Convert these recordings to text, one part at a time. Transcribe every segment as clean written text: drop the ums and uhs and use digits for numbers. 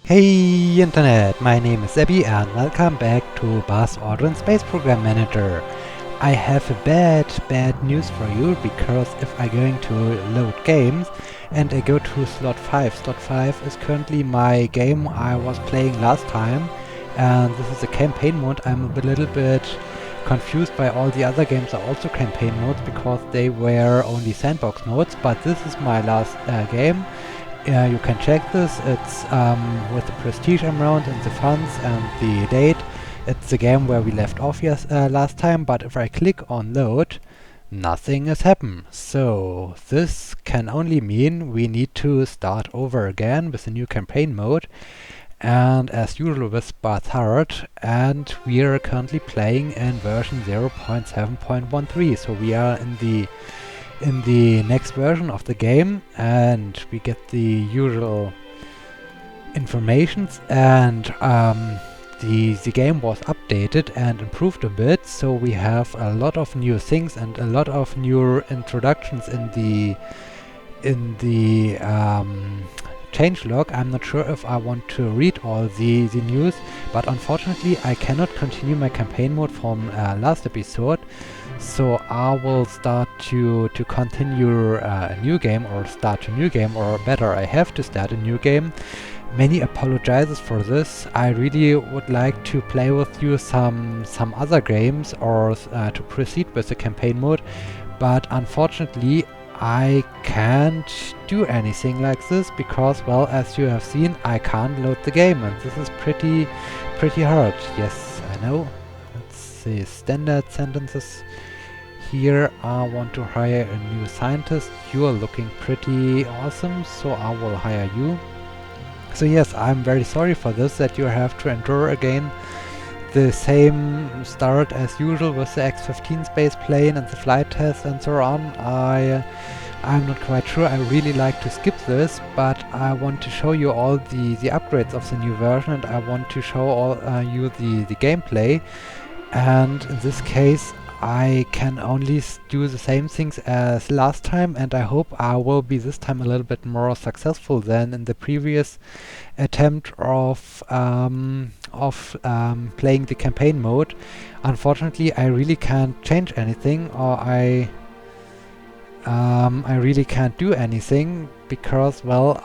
Hey Internet, my name is Abby and welcome back to Buzz Aldrin Space Program Manager. I have a bad news for you, because if I'm going to load games and I go to slot 5 is currently my game I was playing last time, and this is a campaign mode. I'm a little bit confused by all the other games are also campaign modes because they were only sandbox modes, but this is my last game. You can check this. It's with the prestige amount and the funds and the date. It's the game where we left off last time, but if I click on load, nothing has happened. So this can only mean we need to start over again with a new campaign mode, and as usual with Bathard, and we are currently playing in version 0.7.13, so we are in the next version of the game, and we get the usual informations, and the game was updated and improved a bit, so we have a lot of new things and a lot of new introductions in the changelog. I'm not sure if I want to read all the news, but unfortunately I cannot continue my campaign mode from last episode, so I will start to continue a new game, or start a new game, or better, I have to start a new game. Many apologizes for this. I really would like to play with you some other games, or to proceed with the campaign mode, but unfortunately I can't do anything like this because, well, as you have seen, I can't load the game, and this is pretty hard. Yes, I know. Let's see, standard sentences. Here I want to hire a new scientist. You are looking pretty awesome, so I will hire you. So yes, I'm very sorry for this, that you have to endure again the same start as usual with the X-15 space plane and the flight test and so on. I'm not quite sure. I really like to skip this, but I want to show you all the upgrades of the new version, and I want to show all you the gameplay. And in this case, I can only do the same things as last time, and I hope I will be this time a little bit more successful than in the previous attempt of playing the campaign mode. Unfortunately, I really can't change anything, or I really can't do anything because, well,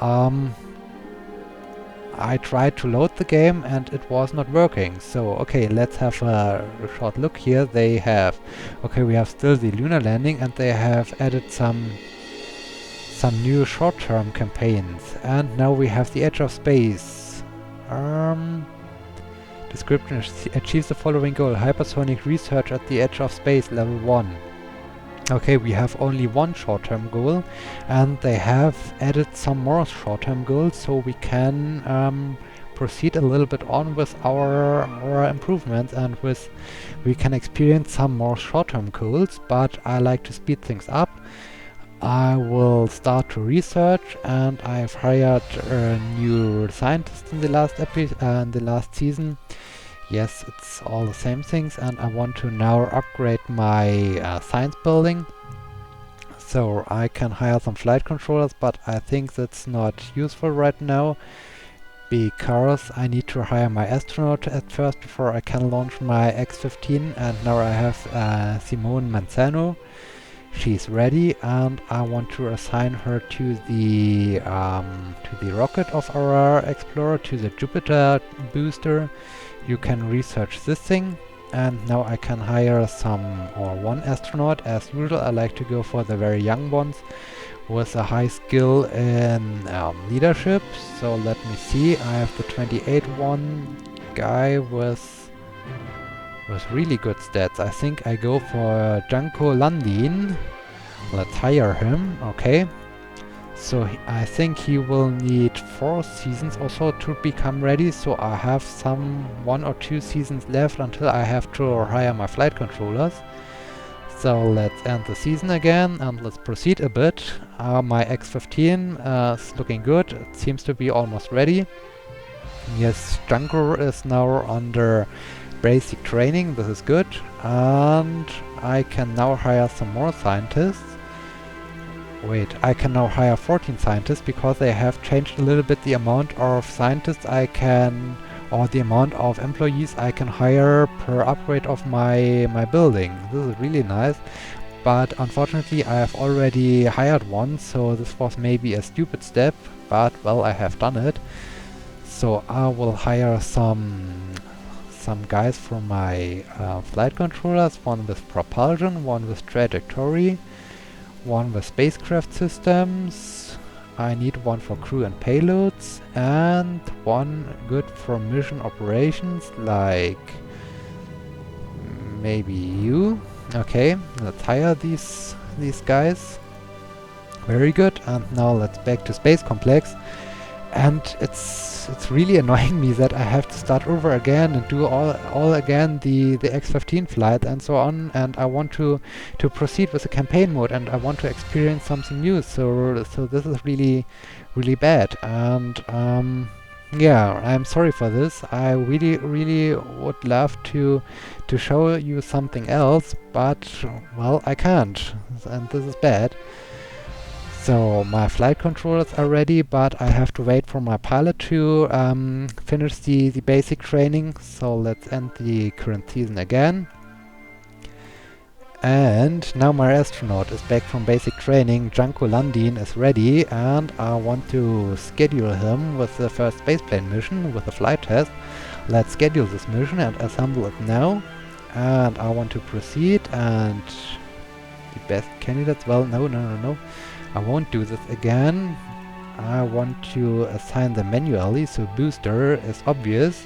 I tried to load the game and it was not working. So okay, let's have a short look here. They have, okay, we have still the lunar landing, and they have added some new short-term campaigns, and now we have the edge of space. Description achieves the following goal: hypersonic research at the edge of space, level 1. Okay, we have only one short-term goal, and they have added some more short-term goals, so we can proceed a little bit on with our improvements, and we can experience some more short-term goals, but I like to speed things up. I will start to research, and I've hired a new scientist in the last season. Yes, it's all the same things, and I want to now upgrade my science building. So I can hire some flight controllers, but I think that's not useful right now, because I need to hire my astronaut at first before I can launch my X-15, and now I have Simone Manzano. She's ready, and I want to assign her to the rocket of our Explorer, to the Jupiter booster. You can research this thing, and now I can hire one astronaut. As usual, I like to go for the very young ones with a high skill in leadership. So let me see, I have the 28 one guy with really good stats. I think I go for Janko Landin. Let's hire him. Okay. So I think he will need 4 seasons or so to become ready, so I have 1 or 2 seasons left until I have to hire my flight controllers. So let's end the season again, and let's proceed a bit. My X-15 is looking good. It seems to be almost ready. Yes, Junker is now under basic training. This is good. And I can now hire some more scientists. Wait, I can now hire 14 scientists because they have changed a little bit the amount of scientists I can, or the amount of employees I can hire per upgrade of my building. This is really nice, but unfortunately I have already hired one, so this was maybe a stupid step, but well, I have done it. So I will hire some guys from my flight controllers, one with propulsion, one with trajectory, one with spacecraft systems. I need one for crew and payloads, and one good for mission operations, like maybe you. Okay, let's hire these guys. Very good. And now let's back to Space Complex. And it's really annoying me that I have to start over again and do all again the X-15 flight and so on, and I want to proceed with the campaign mode, and I want to experience something new, so this is really bad, and yeah, I'm sorry for this. I really would love to show you something else, but well, I can't, and this is bad. So my flight controllers are ready, but I have to wait for my pilot to finish the basic training. So let's end the current season again. And now my astronaut is back from basic training. Janko Landin is ready, and I want to schedule him with the first spaceplane mission with a flight test. Let's schedule this mission and assemble it now. And I want to proceed, and the best candidates, well, no. I won't do this again. I want to assign them manually, so booster is obvious,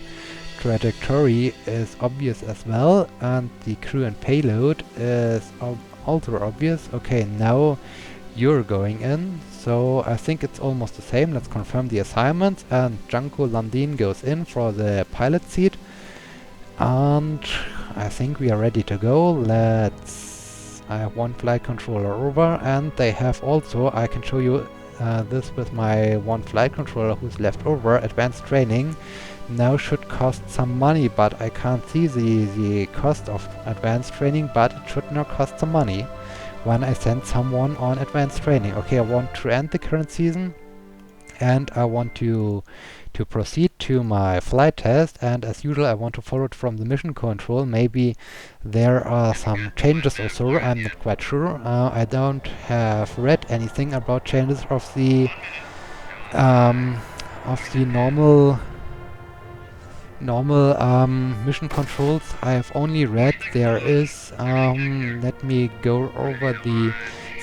trajectory is obvious as well, and the crew and payload is also obvious. Okay, now you're going in, so I think it's almost the same. Let's confirm the assignments, and Janko Landin goes in for the pilot seat, and I think we are ready to go. I have one flight controller over, and they have also, I can show you this with my one flight controller who's left over, advanced training. Now should cost some money, but I can't see the cost of advanced training, but it should not cost some money when I send someone on advanced training. Okay, I want to end the current season, and I want to proceed to my flight test, and as usual I want to follow it from the mission control. Maybe there are some changes or so, I'm not quite sure. I don't have read anything about changes of the normal mission controls. I have only read there is, let me go over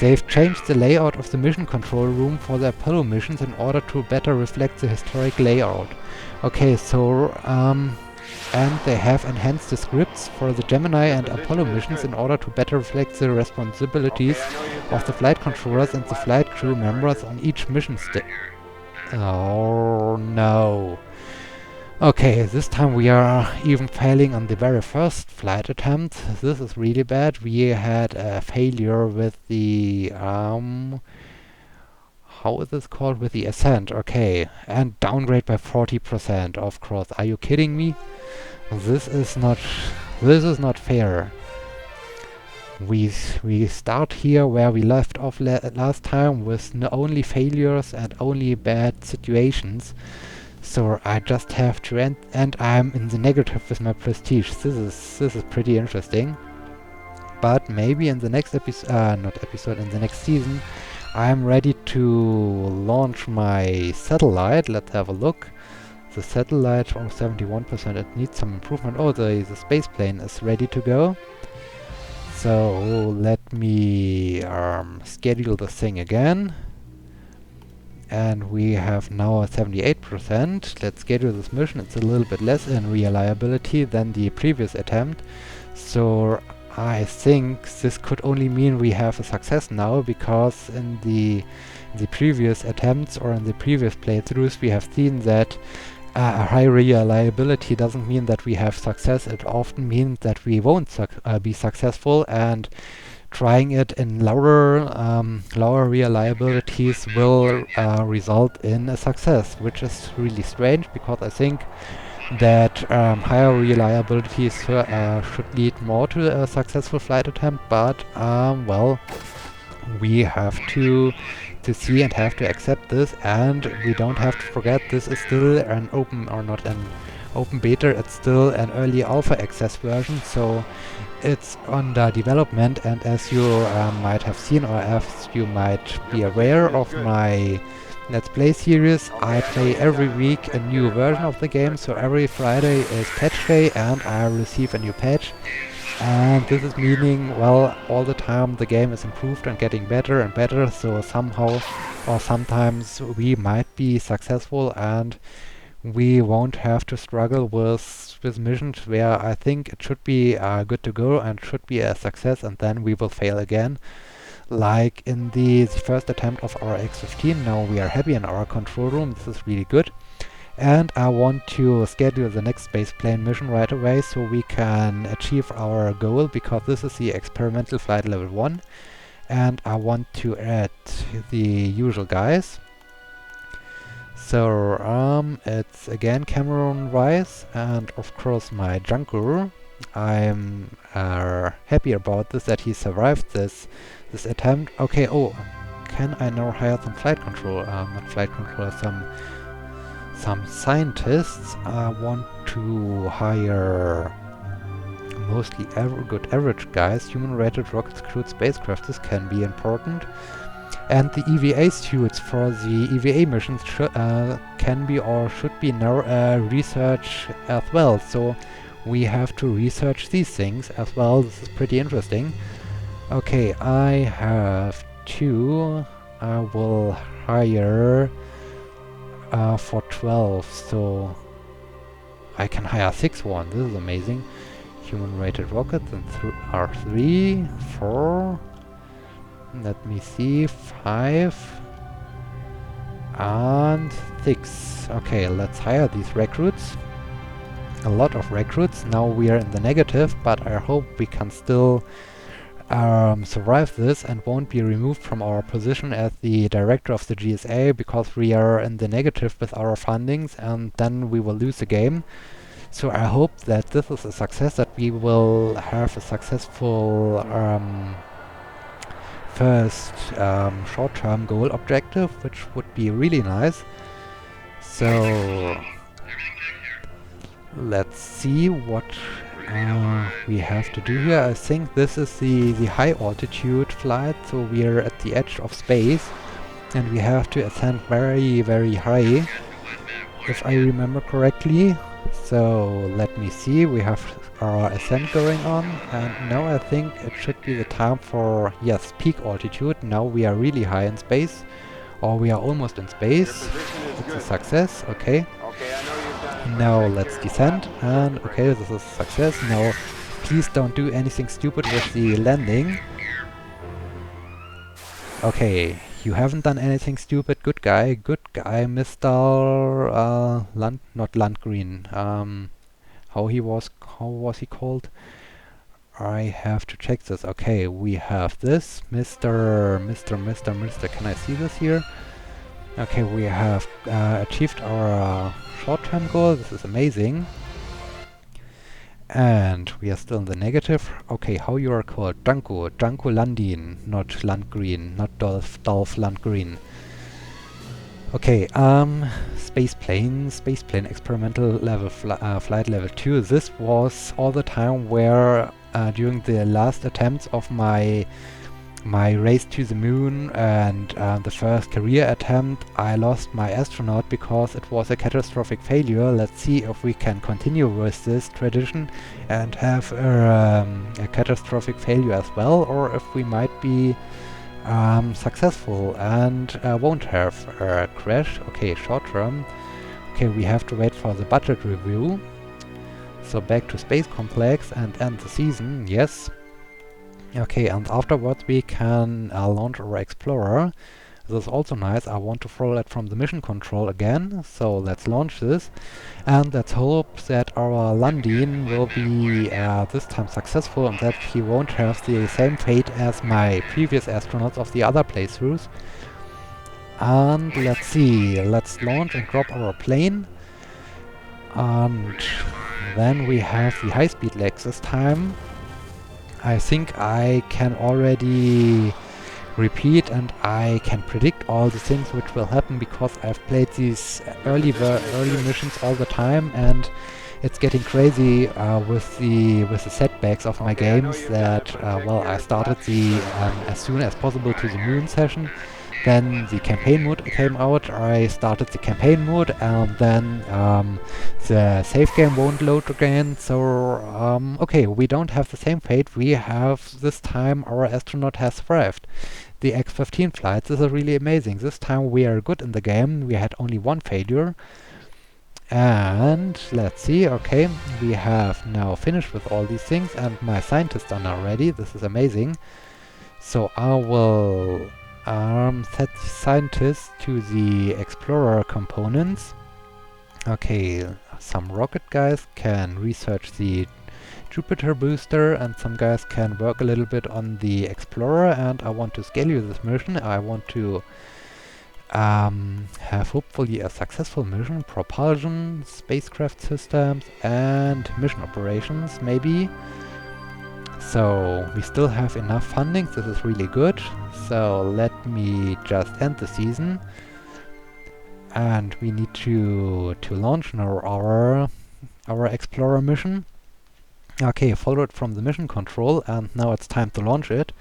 they've changed the layout of the mission control room for the Apollo missions in order to better reflect the historic layout. Okay, so and they have enhanced the scripts for the Gemini and Apollo missions in order to better reflect the responsibilities of the flight controllers and the flight crew members on each mission Oh no. Okay, this time we are even failing on the very first flight attempt. This is really bad. We had a failure with the how is this called? With the ascent. Okay, and downgrade by 40%. Of course, are you kidding me? This is not fair. We start here where we left off last time, with only failures and only bad situations. So I just have to end, and I'm in the negative with my prestige. This is pretty interesting. But maybe in the next in the next season, I'm ready to launch my satellite. Let's have a look. The satellite from 71%, it needs some improvement. Oh, the space plane is ready to go. So let me schedule the thing again. And we have now 78%. Let's schedule this mission. It's a little bit less in reliability than the previous attempt. So I think this could only mean we have a success now, because in the previous attempts or in the previous playthroughs we have seen that high reliability doesn't mean that we have success. It often means that we won't be successful, and trying it in lower reliabilities will result in a success, which is really strange, because I think that higher reliabilities should lead more to a successful flight attempt, but well, we have to see and have to accept this, and we don't have to forget this is still an open, or not an open beta, it's still an early alpha access version, so it's under development. And as you might have seen, or as you might be aware of my Let's Play series, I play every week a new version of the game, so every Friday is patch day and I receive a new patch. And this is meaning, well, all the time the game is improved and getting better and better, so somehow or sometimes we might be successful and we won't have to struggle with missions where I think it should be good to go and should be a success, and then we will fail again. Like in the first attempt of our X-15, now we are happy in our control room, this is really good. And I want to schedule the next spaceplane mission right away so we can achieve our goal, because this is the experimental flight level 1. And I want to add the usual guys. So it's again Cameron Rice and of course my Junker. I'm happy about this, that he survived this attempt. Okay, oh, can I now hire some flight control? Not flight control, some scientists. I want to hire mostly good average guys. Human-rated rocket crewed spacecraft, this can be important. And the EVA suits for the EVA missions can be or should be now research as well. So we have to research these things as well. This is pretty interesting. Okay, I have 2. I will hire for 12, so I can hire 6 one. This is amazing. Human-rated rockets and are 3, 4. Let me see, 5 and 6. Okay, let's hire these recruits. A lot of recruits. Now we are in the negative, but I hope we can still survive this and won't be removed from our position as the director of the GSA, because we are in the negative with our fundings, and then we will lose the game. So I hope that this is a success, that we will have a successful first short-term goal objective, which would be really nice. So let's see what we have to do here. I think this is the high altitude flight, so we are at the edge of space and we have to ascend very, very high, if I remember correctly. So let me see, we have our ascent going on, and now I think it should be the time for, yes, peak altitude. Now we are really high in space, or we are almost in space. It's a success, okay. Now let's descend, and okay, this is a success. Now please don't do anything stupid with the landing. Okay, you haven't done anything stupid. Good guy, Mr. not Landgreen. How was he called? I have to check this. Okay, we have this Mr. Can I see this here? Okay, we have achieved our short-term goal. This is amazing. And we are still in the negative. Okay, how you are called? Danko Landin, not Landgreen, not Dolph Landgreen. Okay, spaceplane experimental level flight level 2. This was all the time where during the last attempts of my race to the moon and the first career attempt, I lost my astronaut because it was a catastrophic failure. Let's see if we can continue with this tradition and have a catastrophic failure as well, or if we might be successful and won't have a crash. Okay, short term. Okay, we have to wait for the budget review. So back to Space Complex and end the season, yes. Okay, and afterwards we can launch our Explorer. This is also nice. I want to follow it from the mission control again, so let's launch this. And let's hope that our Landin will be this time successful and that he won't have the same fate as my previous astronauts of the other playthroughs. And let's see, let's launch and drop our plane. And then we have the high-speed legs this time. I think I can already repeat, and I can predict all the things which will happen because I've played these early missions all the time, and it's getting crazy with the setbacks of my games that well, I started the as soon as possible to the moon session. Then the campaign mode came out, I started the campaign mode, and then the save game won't load again, so okay, we don't have the same fate, we have this time our astronaut has survived the X-15 flights. This is really amazing. This time we are good in the game, we had only one failure. And let's see, okay, we have now finished with all these things, and my scientists are now ready. This is amazing. So I will set the scientists to the explorer components. Okay, some rocket guys can research the Jupiter booster, and some guys can work a little bit on the explorer, and I want to schedule this mission. I want to have hopefully a successful mission, propulsion, spacecraft systems, and mission operations maybe. So we still have enough funding, this is really good. So let me just end the season, and we need to launch now our explorer mission. Okay, follow it from the mission control, and now it's time to launch it.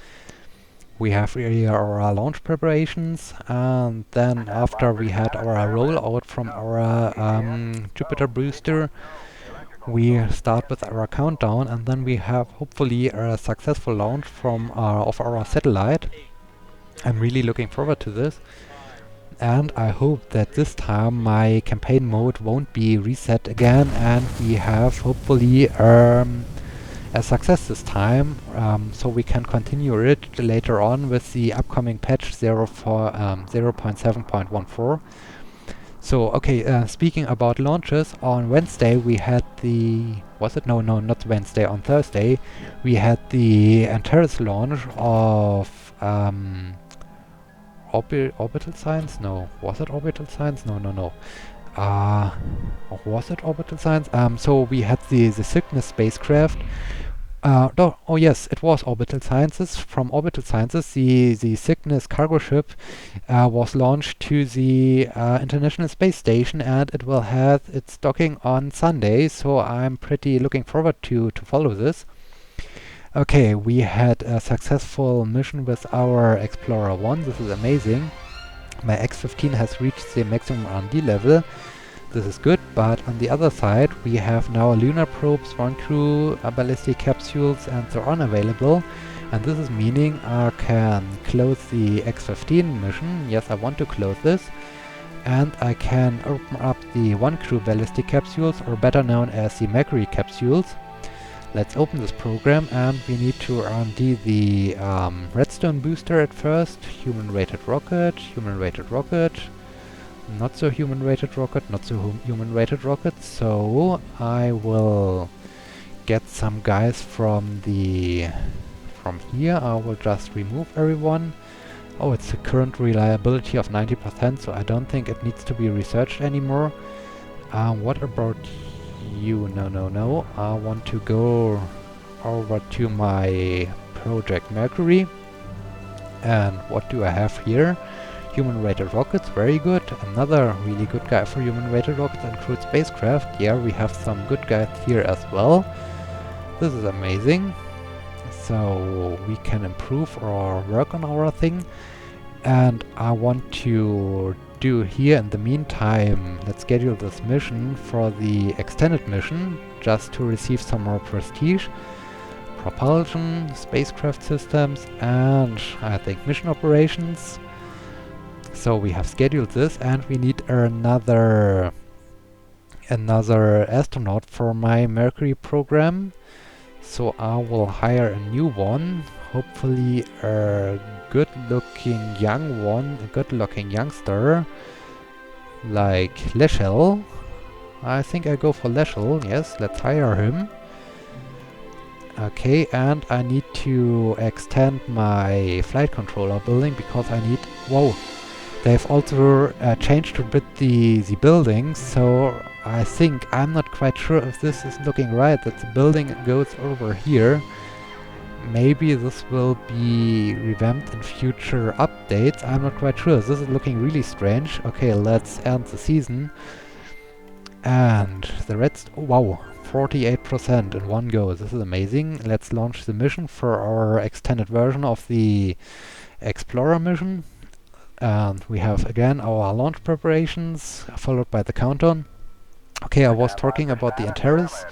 We have here our launch preparations, and then after we had our rollout from our Jupiter booster, we start with our countdown, and then we have hopefully a successful launch from of our satellite. I'm really looking forward to this, and I hope that this time my campaign mode won't be reset again, and we have hopefully a success this time, so we can continue it later on with the upcoming patch 0.7.14. So okay, speaking about launches, on Wednesday we had the... was it? No, not Wednesday, on Thursday we had the Antares launch of orbital science? No. Was it orbital science? No. Was it orbital science? So we had the Cygnus spacecraft. No, oh yes, it was orbital sciences. From orbital sciences, the Cygnus cargo ship was launched to the International Space Station, and it will have its docking on Sunday. So I'm pretty looking forward to follow this. Okay, we had a successful mission with our Explorer 1. This is amazing. My X-15 has reached the maximum R&D level. This is good, but on the other side we have now lunar probes, one crew, ballistic capsules, and so on available. And this is meaning I can close the X-15 mission. Yes, I want to close this. And I can open up the one crew ballistic capsules, or better known as the Mercury capsules. Let's open this program, and we need to R&D the Redstone booster at first. Human-rated rocket, not so human-rated rocket, not so human-rated rocket. So I will get some guys from here. I will just remove everyone. Oh, it's a current reliability of 90%, so I don't think it needs to be researched anymore. What about you? No. I want to go over to my Project Mercury. And what do I have here? Human-rated rockets, very good. Another really good guy for human-rated rockets and crewed spacecraft. Yeah, we have some good guys here as well. This is amazing. So we can improve or work on our thing. And I want to do here in the meantime, let's schedule this mission for the extended mission, just to receive some more prestige. Propulsion, spacecraft systems, and I think mission operations. So we have scheduled this, and we need another astronaut for my Mercury program. So I will hire a new one, hopefully a good-looking young one, a good-looking youngster, like Leschel. I think I go for Leschel, yes, let's hire him. Okay, and I need to extend my flight controller building because I need... Whoa! They've also changed a bit the buildings, so I think, I'm not quite sure if this is looking right, that the building goes over here. maybe this will be revamped in future updates. I'm not quite sure. This is looking really strange. Okay, let's end the season. And the rest... Oh, wow, 48% in one go. This is amazing. Let's launch the mission for our extended version of the Explorer mission. And we have again our launch preparations, followed by the countdown. Okay, I was talking about the Antares.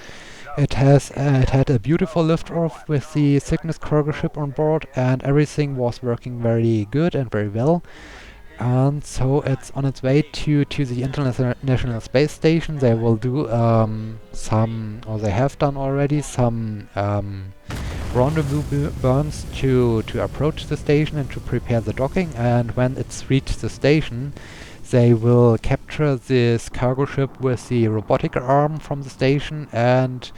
It had a beautiful liftoff with the Cygnus cargo ship on board, and everything was working very good and very well. And so it's on its way to the International Space Station. They will do or they have done already, some rendezvous burns to approach the station and to prepare the docking. And when it's reached the station, they will capture this cargo ship with the robotic arm from the station and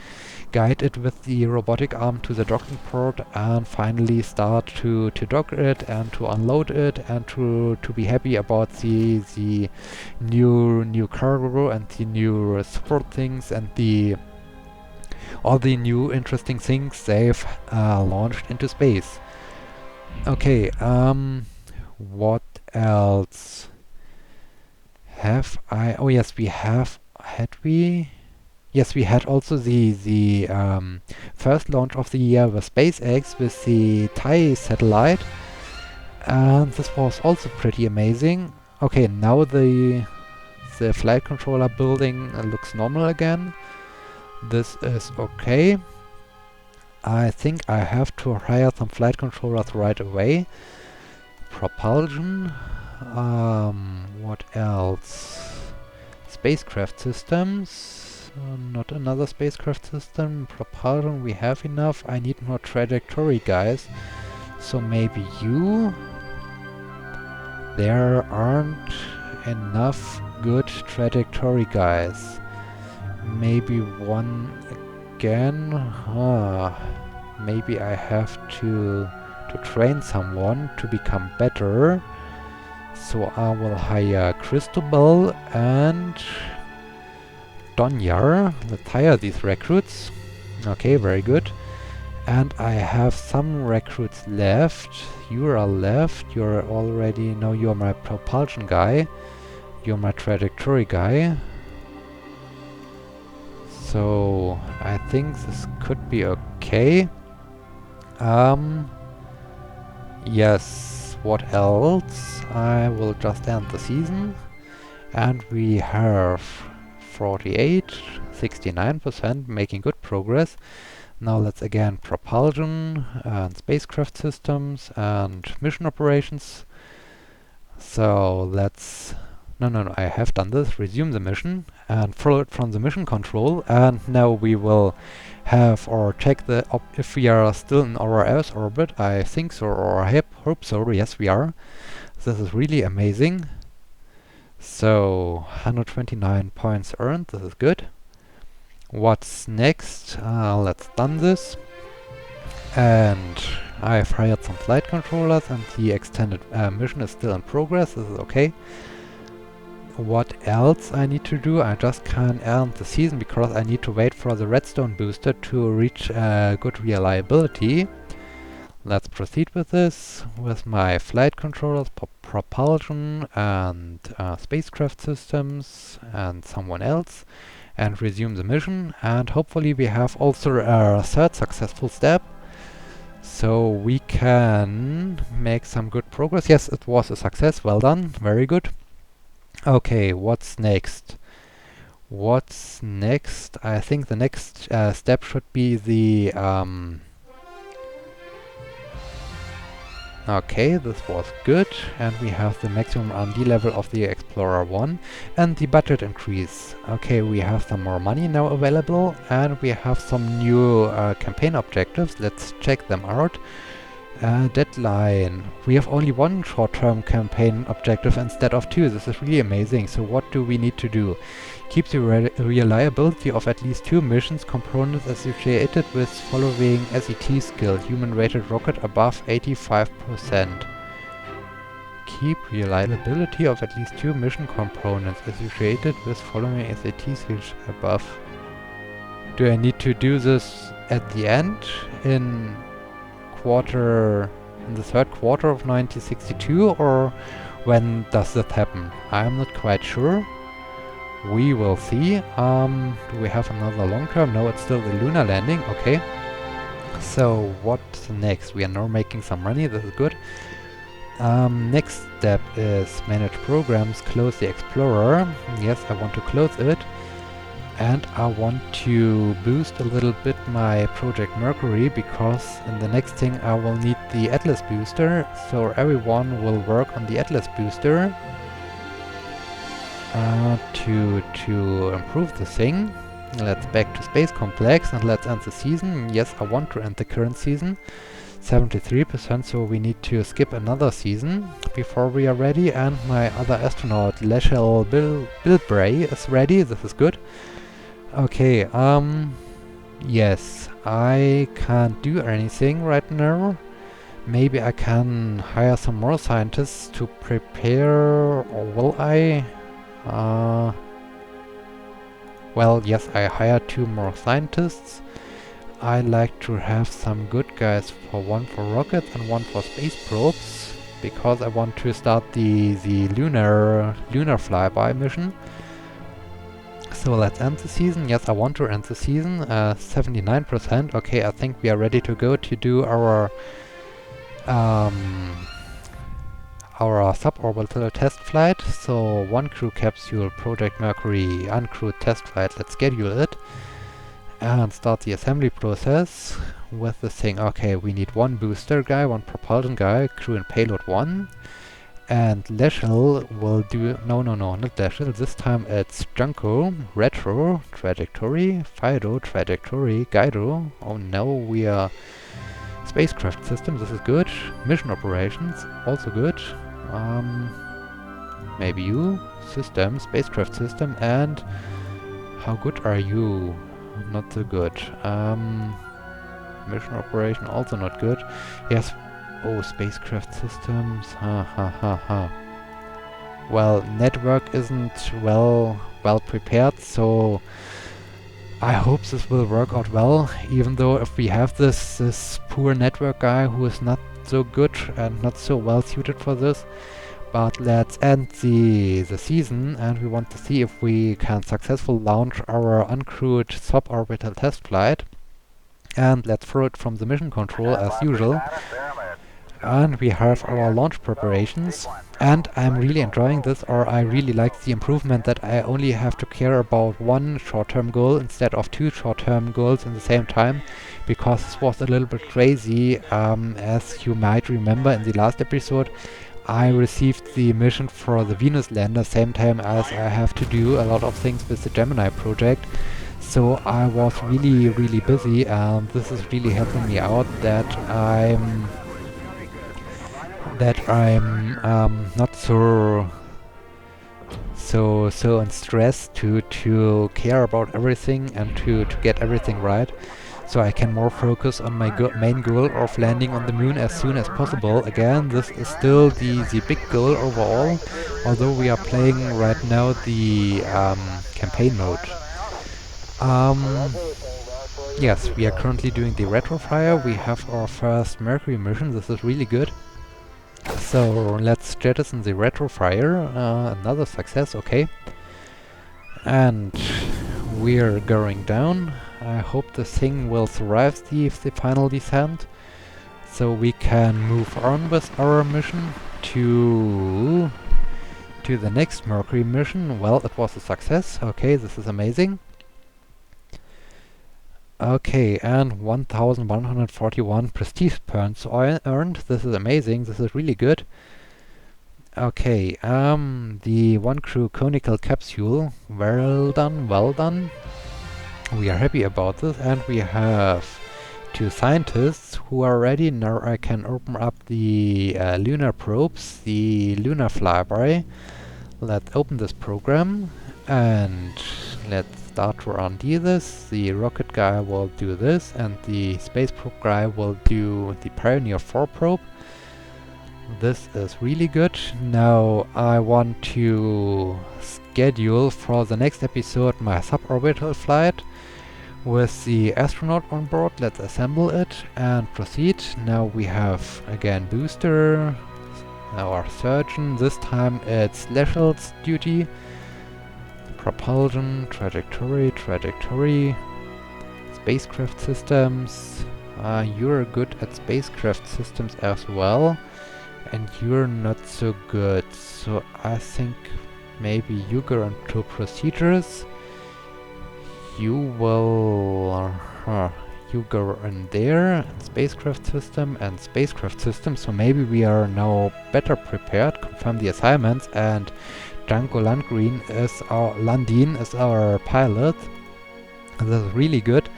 guide it with the robotic arm to the docking port, and finally start to dock it and to unload it and to be happy about the new cargo and the new support things and all the new interesting things they've launched into space. Okay, what else have I? Oh yes, we have. Had we? Yes, we had also the first launch of the year with SpaceX with the TIE satellite, and this was also pretty amazing. Okay, now the flight controller building looks normal again. This is okay. I think I have to hire some flight controllers right away. Propulsion. What else? Spacecraft systems. Not another spacecraft system. Propulsion, we have enough. I need more trajectory guys. So maybe you? There aren't enough good trajectory guys. Maybe one again? Maybe I have to train someone to become better. So I will hire Cristobal and Donyar. Let's hire these recruits. Okay, very good. And I have some recruits left. You are left. You're already... No, you're my propulsion guy. You're my trajectory guy. So I think this could be okay. Yes, what else? I will just end the season. And we have 48, 69%, making good progress. Now let's again propulsion and spacecraft systems and mission operations. So let's... No, I have done this. Resume the mission and follow it from the mission control. And now we will have or check if we are still in our Earth orbit. I think so, or I hope so. Yes, we are. This is really amazing. So 129 points earned. This is good. What's next? Let's done this. And I've hired some flight controllers, and the extended mission is still in progress. This is okay. What else I need to do? I just can't end the season because I need to wait for the redstone booster to reach good reliability. Let's proceed with this with my flight controllers, propulsion and spacecraft systems and someone else, and resume the mission. And hopefully we have also a third successful step, so we can make some good progress. Yes, it was a success. Well done. Very good. Okay, what's next? What's next? I think the next step should be the... Okay, this was good, and we have the maximum R&D level of the Explorer 1 and the budget increase. Okay, we have some more money now available, and we have some new campaign objectives. Let's check them out. Deadline. We have only one short-term campaign objective instead of two. This is really amazing. So what do we need to do? Keep the reliability of at least 2 missions components associated with following SET skill. Human-rated rocket above 85%. Keep reliability of at least 2 mission components associated with following SAT skills above. Do I need to do this at the end in in the third quarter of 1962, or when does that happen? I'm not quite sure. We will see. Do we have another long term? No, it's still the lunar landing. Okay. So what's next? We are now making some money. This is good. Next step is manage programs, close the Explorer. Yes, I want to close it. And I want to boost a little bit my Project Mercury, because in the next thing I will need the Atlas booster. So everyone will work on the Atlas booster to improve the thing. Let's back to Space Complex and let's end the season. Yes, I want to end the current season. 73%, so we need to skip another season before we are ready. And my other astronaut, Leshel Bilbray, is ready. This is good. Okay, yes, I can't do anything right now. Maybe I can hire some more scientists to prepare, or will I? Well, yes, I hired 2 more scientists. I like to have some good guys, one for rockets and one for space probes, because I want to start the lunar flyby mission. So let's end the season. Yes, I want to end the season. 79%. Okay, I think we are ready to go to do our suborbital test flight. So 1 crew capsule, Project Mercury, uncrewed test flight. Let's schedule it and start the assembly process with the thing. Okay, we need 1 booster guy, 1 propulsion guy, crew and payload 1. And Leshel will do... No, not Leshel. This time it's Junko, Retro, Trajectory, Fido, Trajectory, Guido. Oh no, we are... Spacecraft system, this is good. Mission operations, also good. Maybe you. System, spacecraft system, and... How good are you? Not so good. Mission operation, also not good. Yes. Oh, spacecraft systems. Well, network isn't well prepared, so I hope this will work out well, even though if we have this poor network guy who is not so good and not so well suited for this. But let's end the season, and we want to see if we can successfully launch our uncrewed suborbital test flight. And let's throw it from the mission control as usual. And we have our launch preparations, and I'm really enjoying this, or I really like the improvement that I only have to care about 1 short-term goal instead of 2 short-term goals in the same time, because this was a little bit crazy. As you might remember in the last episode, I received the mission for the Venus lander same time as I have to do a lot of things with the Gemini project. So I was really busy, and this is really helping me out that I'm not so in stress to care about everything and to get everything right, so I can more focus on my main goal of landing on the moon as soon as possible. Again, this is still the big goal overall, although we are playing right now the campaign mode. Yes, we are currently doing the retrofire. We have our first Mercury mission. This is really good. So let's jettison the retrofire. Another success, okay. And we're going down. I hope the thing will survive the final descent, so we can move on with our mission to the next Mercury mission. Well, it was a success. Okay, this is amazing. Okay, and 1141 prestige points earned. This is amazing. This is really good. Okay, the 1 crew conical capsule. Well done. We are happy about this, and we have 2 scientists who are ready. Now I can open up the lunar probes, the lunar flyby. Let's open this program, and let's start to undo this. The rocket guy will do this, and the space probe guy will do the Pioneer 4 probe. This is really good. Now I want to schedule for the next episode my suborbital flight, with the astronaut on board. Let's assemble it and proceed. Now we have again booster, our surgeon. This time it's Leshel's duty. Propulsion, trajectory, spacecraft systems. You're good at spacecraft systems as well, and you're not so good. So I think maybe you go into procedures. You will... you go in there, spacecraft system and spacecraft system. So maybe we are now better prepared. Confirm the assignments, and Django Landin is our pilot. This is really good.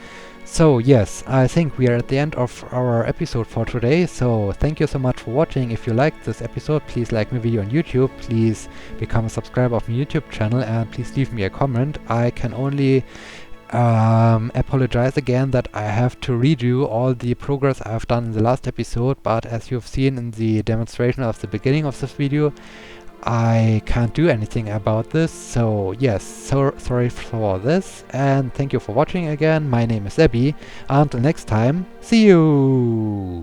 So yes, I think we are at the end of our episode for today. So thank you so much for watching. If you liked this episode, please like my video on YouTube. Please become a subscriber of my YouTube channel, and please leave me a comment. I can only apologize again that I have to redo all the progress I've done in the last episode, but as you've seen in the demonstration of the beginning of this video, I can't do anything about this. So yes, sorry for this, and thank you for watching again. My name is Abby. Until next time, see you!